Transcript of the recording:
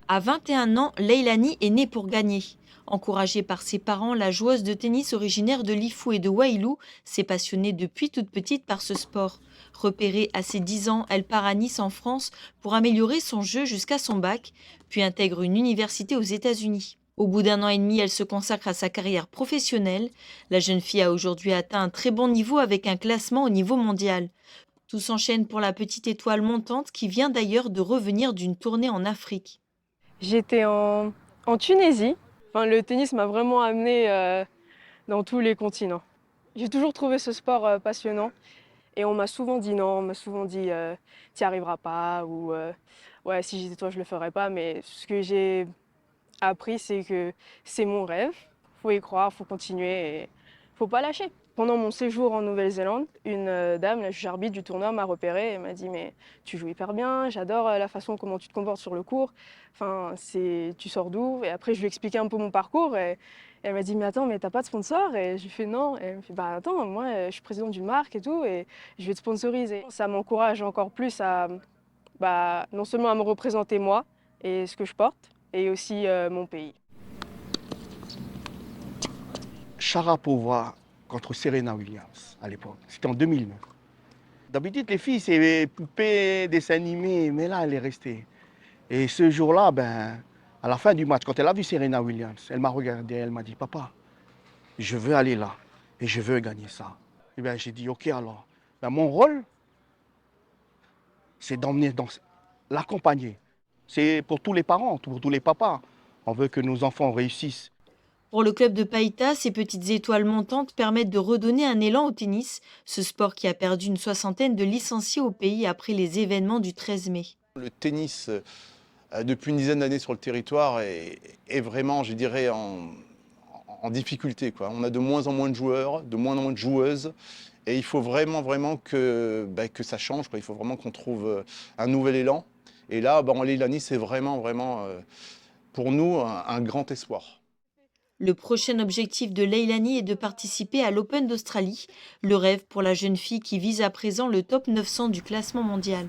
À 21 ans, Leilani est née pour gagner. Encouragée par ses parents, la joueuse de tennis originaire de Lifou et de Wailou s'est passionnée depuis toute petite par ce sport. Repérée à ses 10 ans, elle part à Nice en France pour améliorer son jeu jusqu'à son bac, puis intègre une université aux États-Unis. Au bout d'un an et demi, elle se consacre à sa carrière professionnelle. La jeune fille a aujourd'hui atteint un très bon niveau avec un classement au niveau mondial. Tout s'enchaîne pour la petite étoile montante qui vient d'ailleurs de revenir d'une tournée en Afrique. J'étais en Tunisie. Enfin, le tennis m'a vraiment amené dans tous les continents. J'ai toujours trouvé ce sport passionnant et on m'a souvent dit non, on m'a souvent dit t'y arriveras pas ou ouais, si j'étais toi je le ferais pas. Mais ce que j'ai appris, c'est que c'est mon rêve. Faut y croire, faut continuer et faut pas lâcher. Pendant mon séjour en Nouvelle-Zélande, une dame, la juge arbitre du tournoi, m'a repérée et m'a dit mais tu joues hyper bien, j'adore la façon comment tu te comportes sur le court. Enfin, tu sors d'où? Et après je lui ai expliqué un peu mon parcours et elle m'a dit mais attends mais t'as pas de sponsor? Et je lui ai fait non. Et elle me fait bah attends moi je suis présidente d'une marque et tout et je vais te sponsoriser. Ça m'encourage encore plus à bah, non seulement à me représenter moi et ce que je porte et aussi mon pays. Sharapova contre Serena Williams à l'époque. C'était en 2009. D'habitude, les filles, c'est poupées, dessins animés, mais là, elle est restée. Et ce jour-là, ben, à la fin du match, quand elle a vu Serena Williams, elle m'a regardé, elle m'a dit, papa, je veux aller là et je veux gagner ça. Et bien, j'ai dit, ok alors. Ben, mon rôle, c'est d'emmener, l'accompagner. C'est pour tous les parents, pour tous les papas. On veut que nos enfants réussissent. Pour le club de Païta, ces petites étoiles montantes permettent de redonner un élan au tennis, ce sport qui a perdu une soixantaine de licenciés au pays après les événements du 13 mai. Le tennis, depuis une dizaine d'années sur le territoire, est vraiment, je dirais, en difficulté, quoi. On a de moins en moins de joueurs, de moins en moins de joueuses. Et il faut vraiment, vraiment que ça change, quoi. Il faut vraiment qu'on trouve un nouvel élan. Et là, en Leilani, c'est vraiment, vraiment, pour nous, un grand espoir. Le prochain objectif de Leilani est de participer à l'Open d'Australie, le rêve pour la jeune fille qui vise à présent le top 900 du classement mondial.